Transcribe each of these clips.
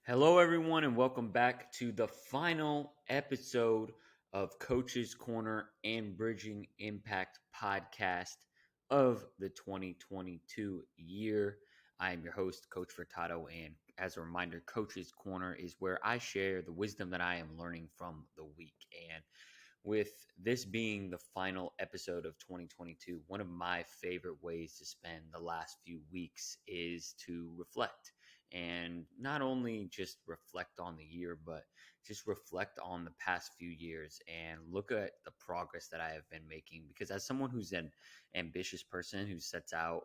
Hello, everyone, and welcome back to the final episode of Coach's Corner and Bridging Impact podcast of the 2022 year. I am your host, Coach Furtado, and as a reminder, Coach's Corner is where I share the wisdom that I am learning from the week. And with this being the final episode of 2022, one of my favorite ways to spend the last few weeks is to reflect and not only just reflect on the year, but just reflect on the past few years and look at the progress that I have been making. Because as someone who's an ambitious person who sets out,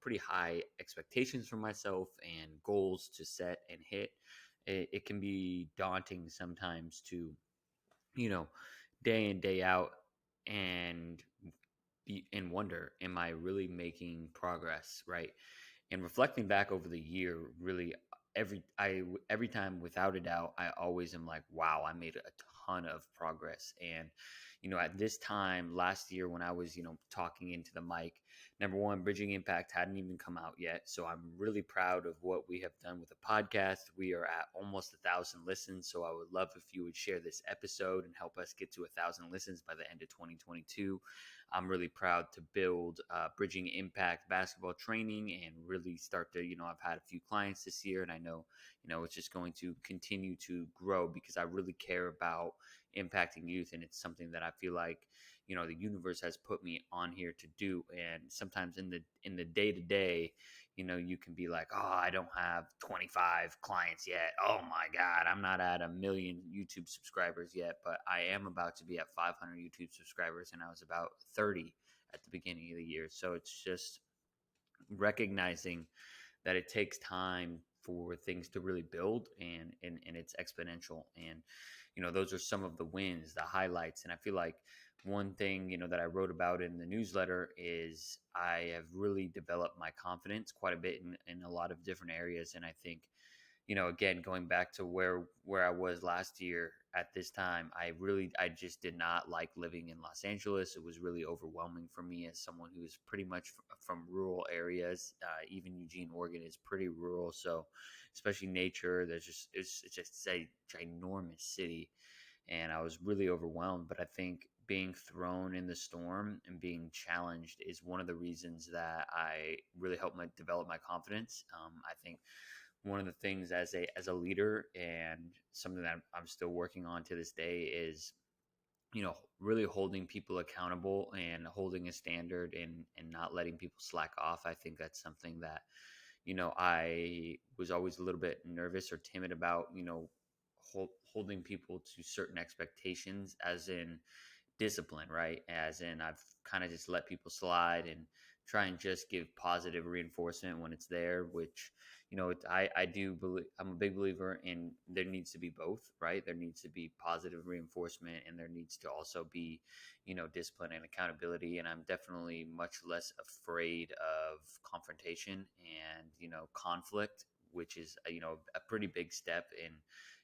pretty high expectations for myself and goals to set and hit, it can be daunting sometimes to you know, day in, day out and be and wonder, am I really making progress? Right. And reflecting back over the year, really every time without a doubt, I always am like, wow, I made a ton of progress. And, at this time last year when I was, talking into the mic, number one, Bridging Impact hadn't even come out yet. So I'm really proud of what we have done with the podcast. We are at almost 1,000 listens. So I would love if you would share this episode and help us get to 1,000 listens by the end of 2022. I'm really proud to build Bridging Impact basketball training and really start to, I've had a few clients this year, and I know, it's just going to continue to grow because I really care about impacting youth. And it's something that I feel like, the universe has put me on here to do. And sometimes in the day to day, you can be like, oh, I don't have 25 clients yet. Oh my God, I'm not at 1 million YouTube subscribers yet, but I am about to be at 500 YouTube subscribers. And I was about 30 at the beginning of the year. So it's just recognizing that it takes time for things to really build and it's exponential. And those are some of the wins, the highlights. And I feel like one thing that I wrote about in the newsletter is I have really developed my confidence quite a bit in a lot of different areas. And I think again, going back to where I was last year at this time, I just did not like living in Los Angeles. It was really overwhelming for me as someone who is pretty much from rural areas. Even Eugene, Oregon is pretty rural. So especially nature, it's just a ginormous city. And I was really overwhelmed, but I think being thrown in the storm and being challenged is one of the reasons that I really helped develop my confidence. I think one of the things as a leader and something that I'm still working on to this day is really holding people accountable and holding a standard and not letting people slack off. I think that's something that I was always a little bit nervous or timid about, holding people to certain expectations, as in discipline, right? As in, I've kind of just let people slide and try and just give positive reinforcement when it's there, which, I do believe, I'm a big believer in there needs to be both, right? There needs to be positive reinforcement and there needs to also be, discipline and accountability. And I'm definitely much less afraid of confrontation and, conflict, which is, a pretty big step in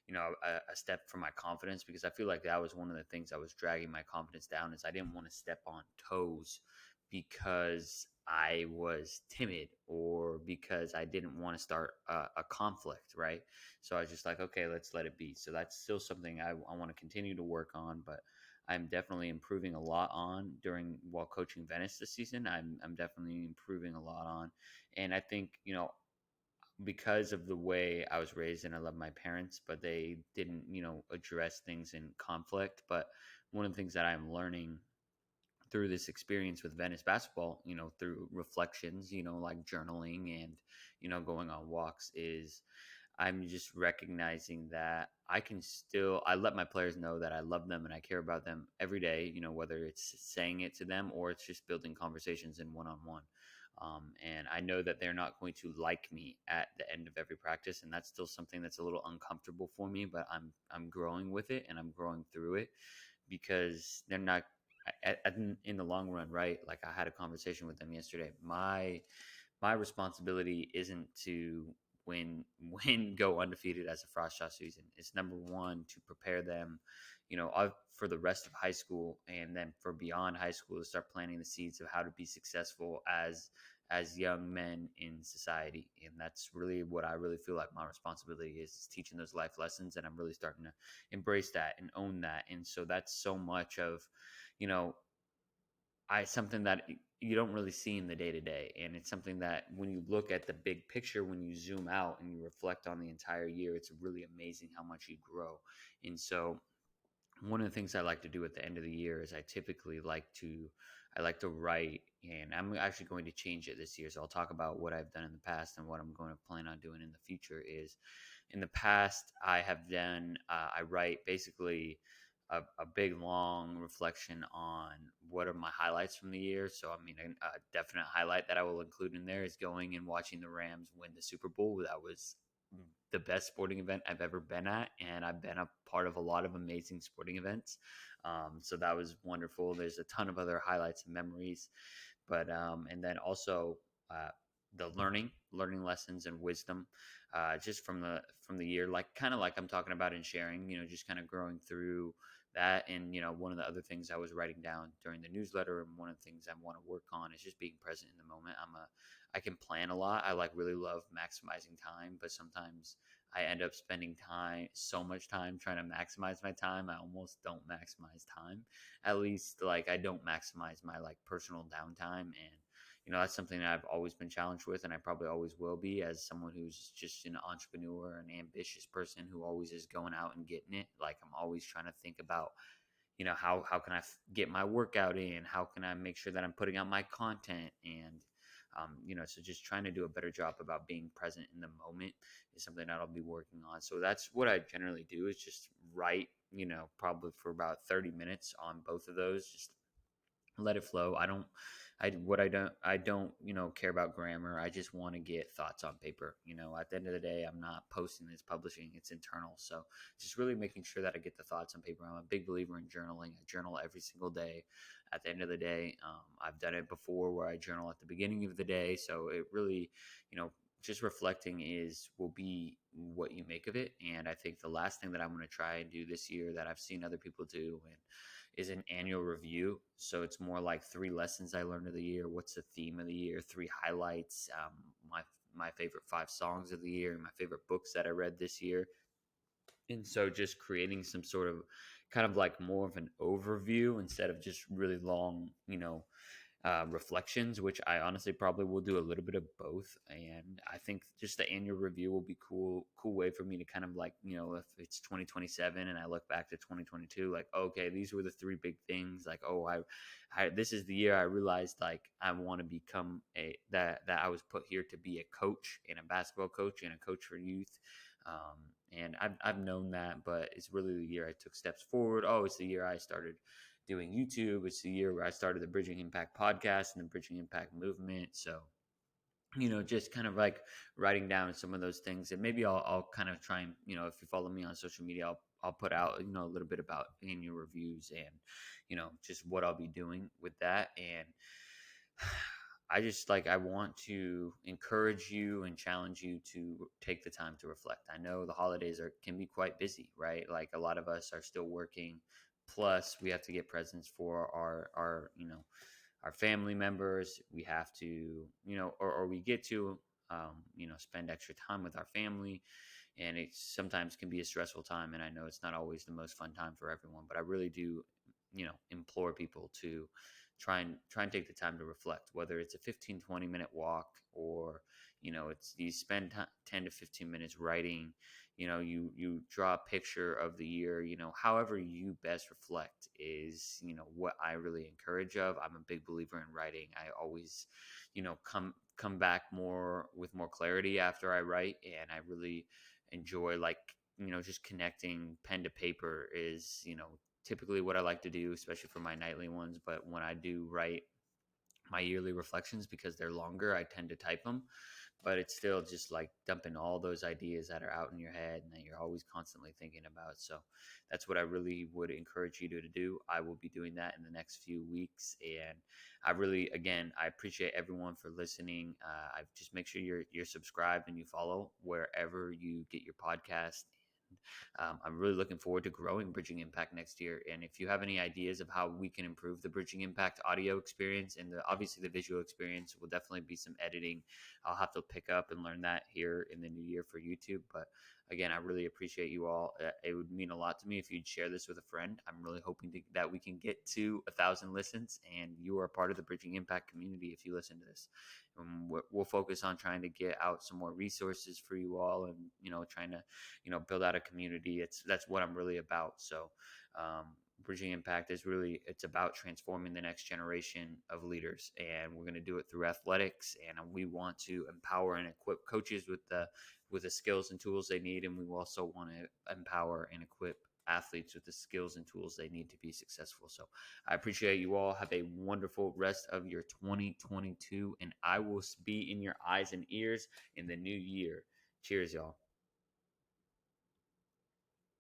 a step for my confidence, because I feel like that was one of the things that was dragging my confidence down is I didn't want to step on toes because I was timid or because I didn't want to start a conflict, right? So I was just like, okay, let's let it be. So that's still something I want to continue to work on, but I'm definitely improving a lot on while coaching Venice this season. I'm definitely improving a lot on, and I think because of the way I was raised, and I love my parents, but they didn't, address things in conflict. But one of the things that I'm learning through this experience with Venice basketball, through reflections, like journaling and, going on walks, is I'm just recognizing that I let my players know that I love them and I care about them every day, whether it's saying it to them or it's just building conversations in one-on-one. And I know that they're not going to like me at the end of every practice. And that's still something that's a little uncomfortable for me, but I'm growing with it and I'm growing through it because they're not in the long run, right? Like I had a conversation with them yesterday. My responsibility isn't to go undefeated as a frost shot season. It's number one to prepare them, for the rest of high school, and then for beyond high school to start planting the seeds of how to be successful as as young men in society. And that's really what I really feel like my responsibility is teaching those life lessons. And I'm really starting to embrace that and own that. And so that's so much of, you know, something that you don't really see in the day to day. And it's something that when you look at the big picture, when you zoom out and you reflect on the entire year, it's really amazing how much you grow. And so one of the things I like to do at the end of the year is I like to write, and I'm actually going to change it this year. So I'll talk about what I've done in the past and what I'm going to plan on doing in the future. Is in the past I have done I write basically a big long reflection on what are my highlights from the year. So I mean a definite highlight that I will include in there is going and watching the Rams win the Super Bowl. That was the best sporting event I've ever been at, and I've been a part of a lot of amazing sporting events. So that was wonderful. There's a ton of other highlights and memories, but and then also uh, the learning lessons and wisdom, just from the year, like kind of like I'm talking about in sharing, just kind of growing through that. And one of the other things I was writing down during the newsletter, and one of the things I want to work on is just being present in the moment. I can plan a lot. I like really love maximizing time, but sometimes I end up spending so much time trying to maximize my time. I almost don't maximize time. At least like I don't maximize my like personal downtime. And that's something that I've always been challenged with, and I probably always will be, as someone who's just an entrepreneur, an ambitious person who always is going out and getting it. Like I'm always trying to think about, how can I get my workout in? How can I make sure that I'm putting out my content? And so just trying to do a better job about being present in the moment is something that I'll be working on. So that's what I generally do, is just write, probably for about 30 minutes on both of those. Just let it flow. I don't, care about grammar. I just want to get thoughts on paper. At the end of the day, I'm not posting this, publishing, it's internal. So just really making sure that I get the thoughts on paper. I'm a big believer in journaling. I journal every single day. At the end of the day, I've done it before where I journal at the beginning of the day. So it really, just reflecting will be what you make of it. And I think the last thing that I'm going to try and do this year that I've seen other people do, and is an annual review. So it's more like 3 lessons I learned of the year. What's the theme of the year? 3 highlights. My favorite 5 songs of the year. My favorite books that I read this year. And so just creating some sort of kind of like more of an overview instead of just really long, reflections, which I honestly probably will do a little bit of both. And I think just the annual review will be cool way for me to kind of like, if it's 2027 and I look back to 2022, like, okay, these were the 3 big things. Like, oh, this is the year I realized like I want to become that I was put here to be a coach and a basketball coach and a coach for youth. And I've known that, but it's really the year I took steps forward. Oh, it's the year I started doing YouTube. It's the year where I started the Bridging Impact podcast and the Bridging Impact movement. So, just kind of like writing down some of those things, and maybe I'll kind of try and, if you follow me on social media, I'll put out, a little bit about annual reviews and, just what I'll be doing with that. And I want to encourage you and challenge you to take the time to reflect. I know the holidays can be quite busy, right? Like a lot of us are still working. Plus, we have to get presents for our our family members. We have to, or we get to, spend extra time with our family, and it sometimes can be a stressful time. And I know it's not always the most fun time for everyone, but I really do, implore people to try and take the time to reflect, whether it's a 15-20 minute walk, or it's you spend 10 to 15 minutes writing. You draw a picture of the year. However you best reflect is what I really encourage of. I'm a big believer in writing. I always come back with more clarity after I write, and I really enjoy, like, just connecting pen to paper is typically what I like to do, especially for my nightly ones. But when I do write my yearly reflections, because they're longer, I tend to type them. But it's still just like dumping all those ideas that are out in your head and that you're always constantly thinking about. So that's what I really would encourage you to do. I will be doing that in the next few weeks. And I really, again, I appreciate everyone for listening. I just make sure you're subscribed and you follow wherever you get your podcast. I'm really looking forward to growing Bridging Impact next year. And if you have any ideas of how we can improve the Bridging Impact audio experience and obviously the visual experience, will definitely be some editing. I'll have to pick up and learn that here in the new year for YouTube. But again, I really appreciate you all. It would mean a lot to me if you'd share this with a friend. I'm really hoping that we can get to 1,000 listens, and you are a part of the Bridging Impact community if you listen to this. We'll focus on trying to get out some more resources for you all, and trying to build out a community. That's what I'm really about. So Bridging Impact is really, it's about transforming the next generation of leaders, and we're going to do it through athletics, and we want to empower and equip coaches with the skills and tools they need, and we also want to empower and equip athletes with the skills and tools they need to be successful. So I appreciate you all. Have a wonderful rest of your 2022, and I will be in your eyes and ears in the new year. Cheers, y'all.